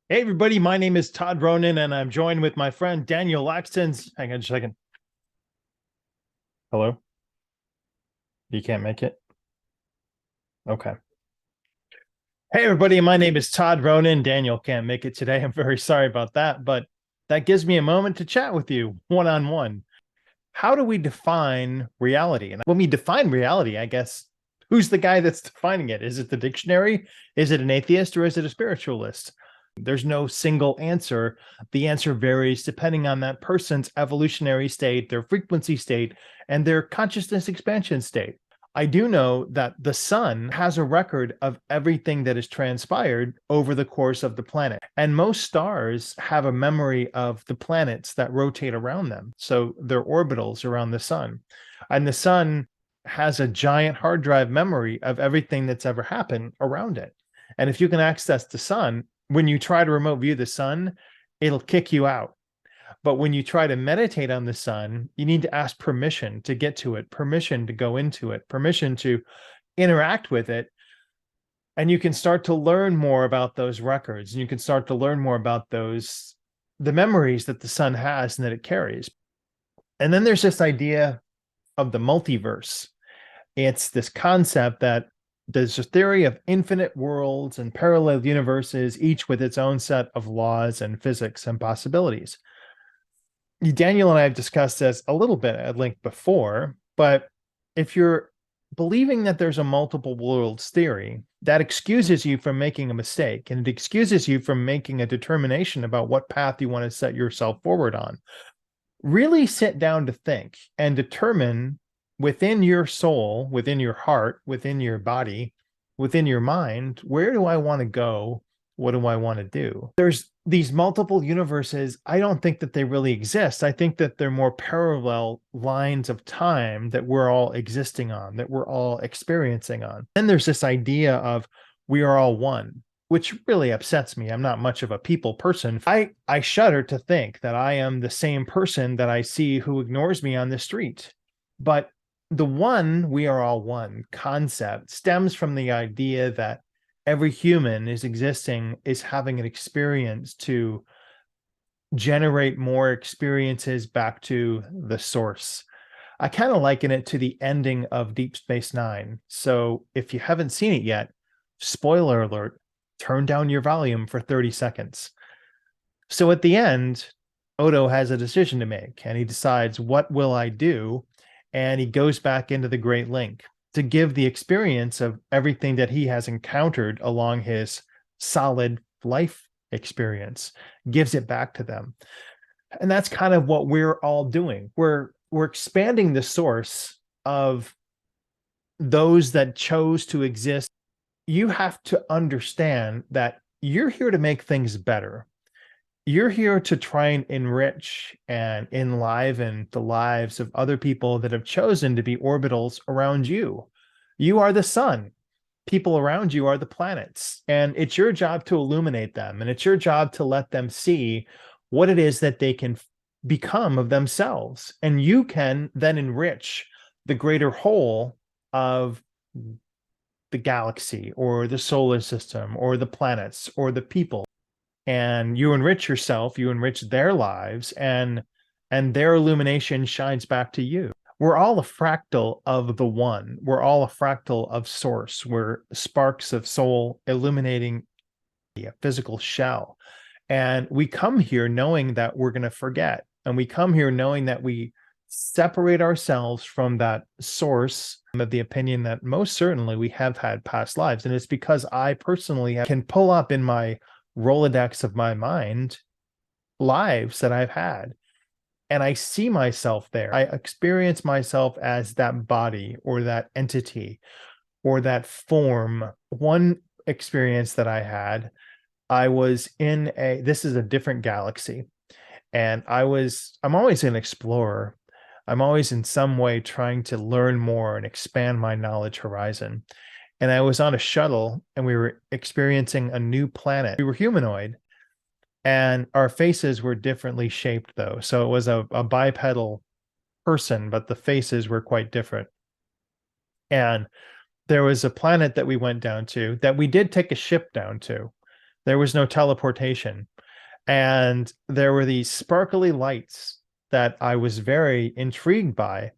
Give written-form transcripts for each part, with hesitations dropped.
Hey, everybody, my name is Todd Ronan, and I'm joined with my friend Daniel Laxton. Hang on just a second. Hello? You can't make it? Okay. Hey, everybody, my name is Todd Ronan. Daniel can't make it today. I'm very sorry about that, but that gives me a moment to chat with you one on one. How do we define reality? And when we define reality, I guess, who's the guy that's defining it? Is it the dictionary? Is it an atheist or is it a spiritualist? There's no single answer. The answer varies depending on that person's evolutionary state, their frequency state, and their consciousness expansion state. I do know that the sun has a record of everything that has transpired over the course of the planet. And most stars have a memory of the planets that rotate around them. So they're orbitals around the sun. And the sun has a giant hard drive memory of everything that's ever happened around it. And if you can access the sun, when you try to remote view the sun, it'll kick you out. But when you try to meditate on the sun, you need to ask permission to get to it, permission to go into it, permission to interact with it. And you can start to learn more about those records, and you can start to learn more about the memories that the sun has and that it carries. And then there's this idea of the multiverse. It's this concept that there's a theory of infinite worlds and parallel universes, each with its own set of laws and physics and possibilities. Daniel and I have discussed this a little bit at length before, but if you're believing that there's a multiple worlds theory, that excuses you from making a mistake, and it excuses you from making a determination about what path you want to set yourself forward on. Really sit down to think and determine within your soul, within your heart, within your body, within your mind, where do I want to go? What do I want to do? There's these multiple universes. I don't think that they really exist. I think that they're more parallel lines of time that we're all existing on, that we're all experiencing on. Then there's this idea of we are all one, which really upsets me. I'm not much of a people person. I shudder to think that I am the same person that I see who ignores me on the street. But the one, we are all one concept stems from the idea that every human is having an experience to generate more experiences back to the source. I kind of liken it to the ending of Deep Space Nine. So if you haven't seen it yet, spoiler alert, turn down your volume for 30 seconds. So at the end, Odo has a decision to make, and he decides, what will I do? And he goes back into the Great Link to give the experience of everything that he has encountered along his solid life experience, gives it back to them. And that's kind of what we're all doing. We're expanding the source of those that chose to exist. You have to understand that you're here to make things better. You're here to try and enrich and enliven the lives of other people that have chosen to be orbitals around you. You are the sun. People around you are the planets. And it's your job to illuminate them. And it's your job to let them see what it is that they can become of themselves. And you can then enrich the greater whole of the galaxy or the solar system or the planets or the people. And you enrich yourself, you enrich their lives, and their illumination shines back to you. We're all a fractal of the one. We're all a fractal of source. We're sparks of soul illuminating a physical shell. And we come here knowing that we're going to forget. And we come here knowing that we separate ourselves from that source. Of the opinion that most certainly we have had past lives. And it's because I personally can pull up in my Rolodex of my mind lives that I've had, and I see myself there. I experience myself as that body or that entity or that form. One experience that I had, I was in this is a different galaxy, and I'm always an explorer. I'm always in some way trying to learn more and expand my knowledge horizon. And I was on a shuttle, and we were experiencing a new planet. We were humanoid, and our faces were differently shaped, though. So it was a bipedal person, but the faces were quite different. And there was a planet that we went down to that we did take a ship down to. There was no teleportation. And there were these sparkly lights that I was very intrigued by.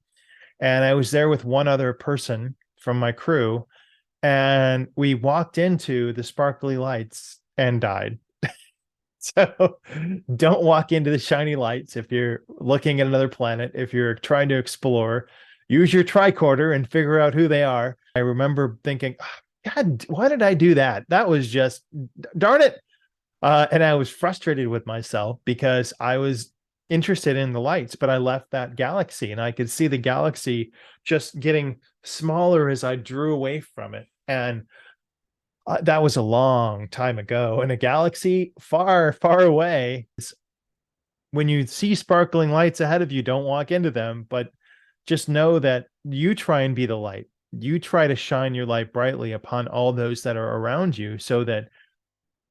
And I was there with one other person from my crew, and we walked into the sparkly lights and died. So don't walk into the shiny lights if you're looking at another planet. If you're trying to explore, use your tricorder and figure out who they are. I remember thinking, "Oh, God, why did I do that? That was just, darn it." And I was frustrated with myself because I was interested in the lights, but I left that galaxy and I could see the galaxy just getting smaller as I drew away from it. And that was a long time ago. In a galaxy far, far away, when you see sparkling lights ahead of you, don't walk into them, but just know that you try and be the light. You try to shine your light brightly upon all those that are around you so that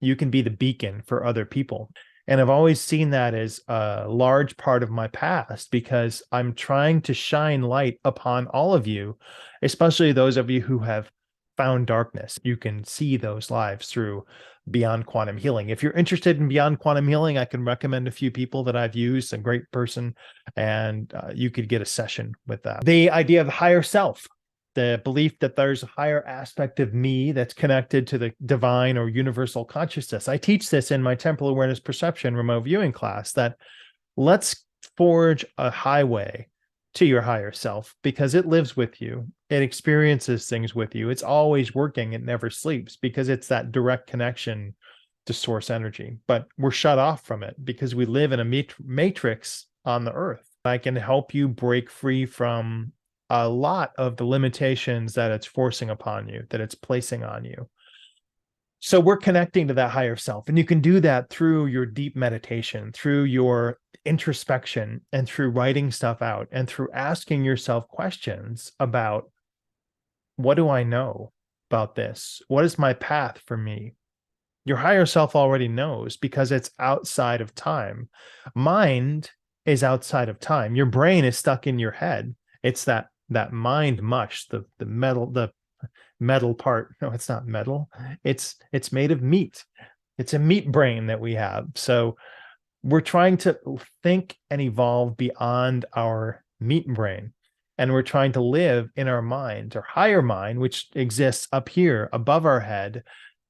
you can be the beacon for other people. And I've always seen that as a large part of my past because I'm trying to shine light upon all of you, especially those of you who have found darkness. You can see those lives through Beyond Quantum Healing. If you're interested in Beyond Quantum Healing, I can recommend a few people that I've used, a great person, and you could get a session with that. The idea of higher self, the belief that there's a higher aspect of me that's connected to the divine or universal consciousness. I teach this in my Temple Awareness Perception remote viewing class, that let's forge a highway to your higher self because it lives with you. It experiences things with you. It's always working. It never sleeps because it's that direct connection to source energy. But we're shut off from it because we live in a matrix on the earth. I can help you break free from a lot of the limitations that it's forcing upon you, that it's placing on you. So we're connecting to that higher self. And you can do that through your deep meditation, through your introspection, and through writing stuff out, and through asking yourself questions about, what do I know about this? What is my path for me? Your higher self already knows because it's outside of time. Mind is outside of time. Your brain is stuck in your head. It's that mind mush, the metal part. No, it's not metal. It's made of meat. It's a meat brain that we have. So we're trying to think and evolve beyond our meat brain. And we're trying to live in our mind, our higher mind, which exists up here above our head,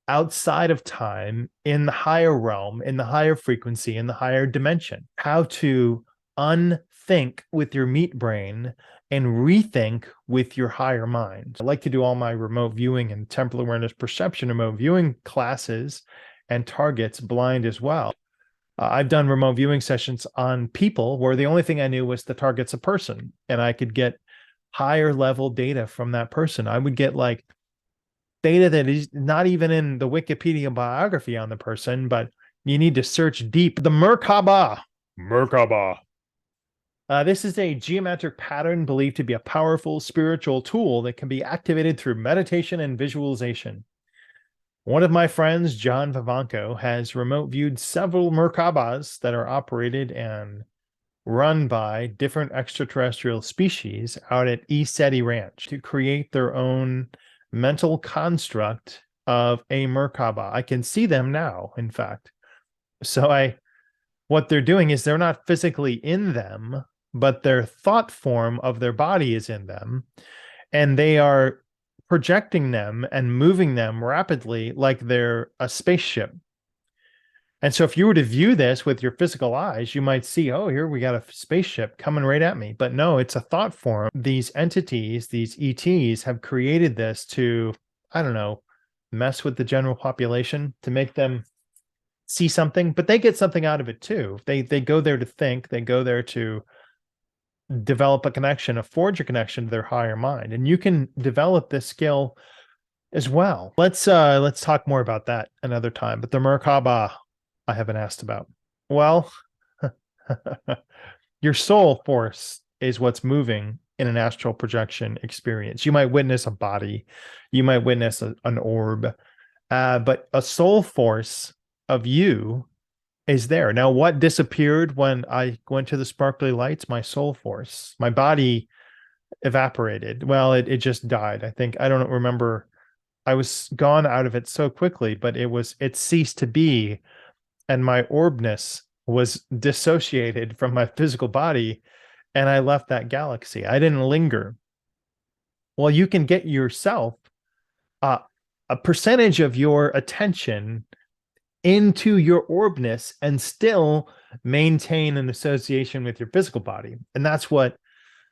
outside of time, in the higher realm, in the higher frequency, in the higher dimension. How to unthink with your meat brain and rethink with your higher mind. I like to do all my remote viewing and Temple Awareness Perception remote viewing classes and targets blind as well. I've done remote viewing sessions on people where the only thing I knew was the target's a person, and I could get higher level data from that person. I would get like data that is not even in the Wikipedia biography on the person, but you need to search deep. The Merkaba. This is a geometric pattern believed to be a powerful spiritual tool that can be activated through meditation and visualization. One of my friends, John Vivanco, has remote viewed several Merkabas that are operated and run by different extraterrestrial species out at ECETI Ranch to create their own mental construct of a Merkaba. I can see them now, in fact. So what they're doing is they're not physically in them, but their thought form of their body is in them, and they are projecting them and moving them rapidly like they're a spaceship. And so if you were to view this with your physical eyes, you might see, oh, here we got a spaceship coming right at me. But no, it's a thought form. These entities, these ETs, have created this to, I don't know, mess with the general population, to make them see something, but they get something out of it too. They go there to think, they go there to develop a connection, forge a connection to their higher mind. And you can develop this skill as well. Let's talk more about that another time. But the Merkaba I haven't asked about. Well, your soul force is what's moving in an astral projection experience. You might witness a body, you might witness an orb, but a soul force of you is there. Now, what disappeared when I went to the sparkly lights? My soul force. My body evaporated. Well, it just died. I think, I don't remember. I was gone out of it so quickly, but it ceased to be, and my orbness was dissociated from my physical body, and I left that galaxy. I didn't linger. Well, you can get yourself uh, a percentage of your attention into your orbness and still maintain an association with your physical body. And that's what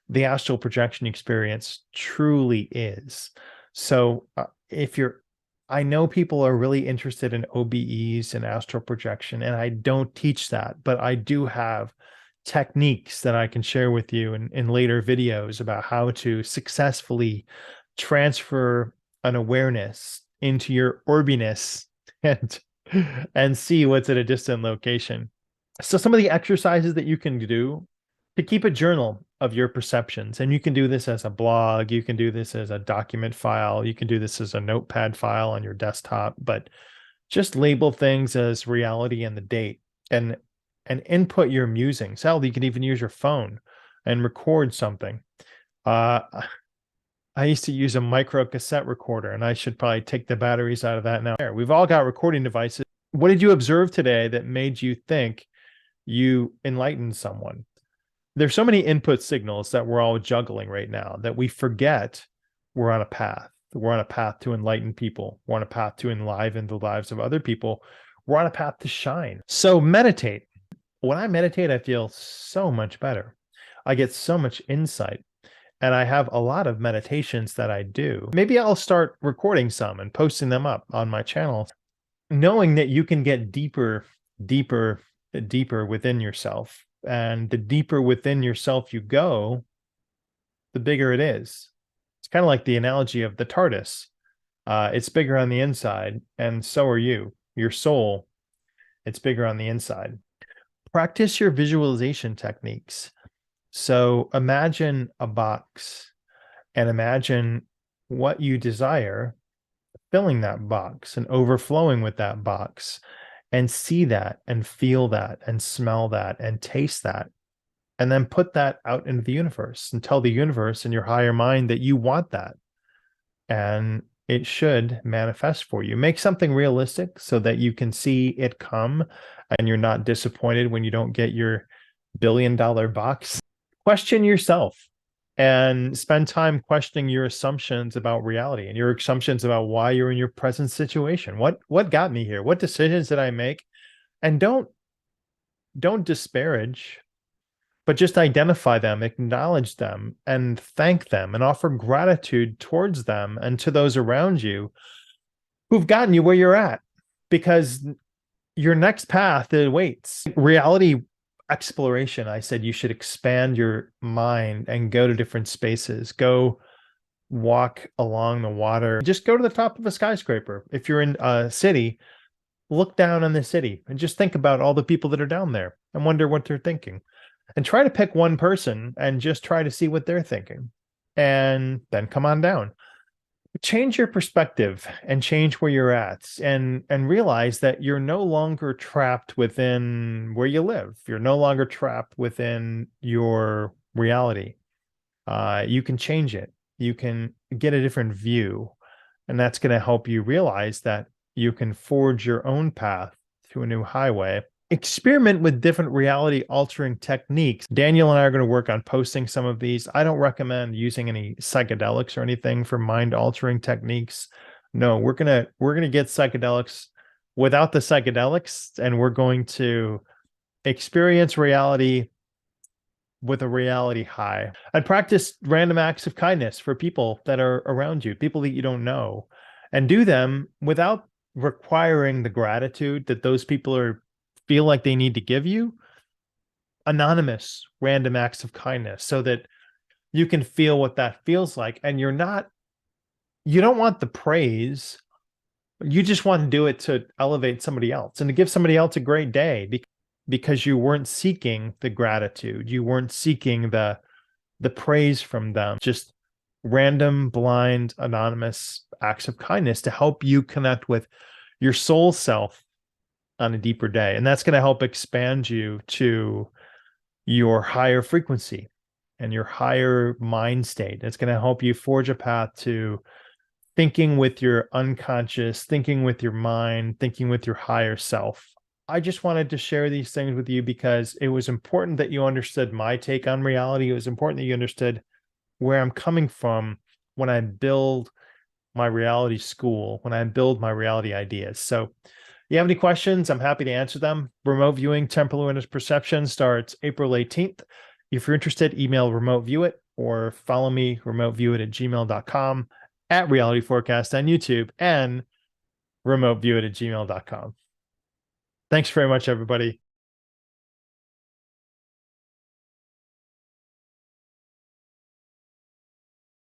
the astral projection experience truly is. So if you're, I know people are really interested in OBEs and astral projection, and I don't teach that, but I do have techniques that I can share with you in later videos about how to successfully transfer an awareness into your orbiness and see what's at a distant location. So some of the exercises that you can do to keep a journal of your perceptions, and you can do this as a blog, you can do this as a document file, you can do this as a notepad file on your desktop, but just label things as reality and the date, and input your musings. Hell, you can even use your phone and record something. I used to use a micro cassette recorder, and I should probably take the batteries out of that now. We've all got recording devices. What did you observe today that made you think you enlightened someone? There's so many input signals that we're all juggling right now that we forget we're on a path. We're on a path to enlighten people. We're on a path to enliven the lives of other people. We're on a path to shine. So meditate. When I meditate, I feel so much better. I get so much insight. And I have a lot of meditations that I do. Maybe I'll start recording some and posting them up on my channel, knowing that you can get deeper within yourself. And the deeper within yourself you go, the bigger it is. It's kind of like the analogy of the TARDIS. It's bigger on the inside, and so are you. Your soul, it's bigger on the inside. Practice your visualization techniques. So imagine a box and imagine what you desire, filling that box and overflowing with that box, and see that and feel that and smell that and taste that. And then put that out into the universe and tell the universe and your higher mind that you want that. And it should manifest for you. Make something realistic so that you can see it come and you're not disappointed when you don't get your billion-dollar box. Question yourself and spend time questioning your assumptions about reality and your assumptions about why you're in your present situation. What got me here? What decisions did I make? And don't disparage, but just identify them, acknowledge them, and thank them, and offer gratitude towards them and to those around you who've gotten you where you're at, because your next path awaits. Reality exploration, I said you should expand your mind and go to different spaces. Go walk along the water. Just go to the top of a skyscraper. If you're in a city, look down on the city and just think about all the people that are down there and wonder what they're thinking. And try to pick one person and just try to see what they're thinking. And then come on down. Change your perspective and change where you're at, and realize that you're no longer trapped within where you live. You're no longer trapped within your reality. You can change it. You can get a different view, and that's going to help you realize that you can forge your own path to a new highway. Experiment with different reality altering techniques. Daniel and I are going to work on posting some of these. I don't recommend using any psychedelics or anything for mind altering techniques. No, we're going to get psychedelics without the psychedelics, and we're going to experience reality with a reality high. And practice random acts of kindness for people that are around you, people that you don't know, and do them without requiring the gratitude that those people feel like they need to give you. Anonymous random acts of kindness so that you can feel what that feels like. And you don't want the praise. You just want to do it to elevate somebody else and to give somebody else a great day, because you weren't seeking the gratitude. You weren't seeking the praise from them. Just random, blind, anonymous acts of kindness to help you connect with your soul self on a deeper day. And that's going to help expand you to your higher frequency and your higher mind state. It's going to help you forge a path to thinking with your unconscious, thinking with your mind, thinking with your higher self. I just wanted to share these things with you because it was important that you understood my take on reality. It was important that you understood where I'm coming from when I build my reality school, when I build my reality ideas. So, you have any questions? I'm happy to answer them. Remote viewing Temporal Awareness Perception starts April 18th. If you're interested, email remote view it or follow me, remoteviewit@gmail.com, at Reality Forecast on YouTube, and remoteviewit@gmail.com. Thanks very much, everybody.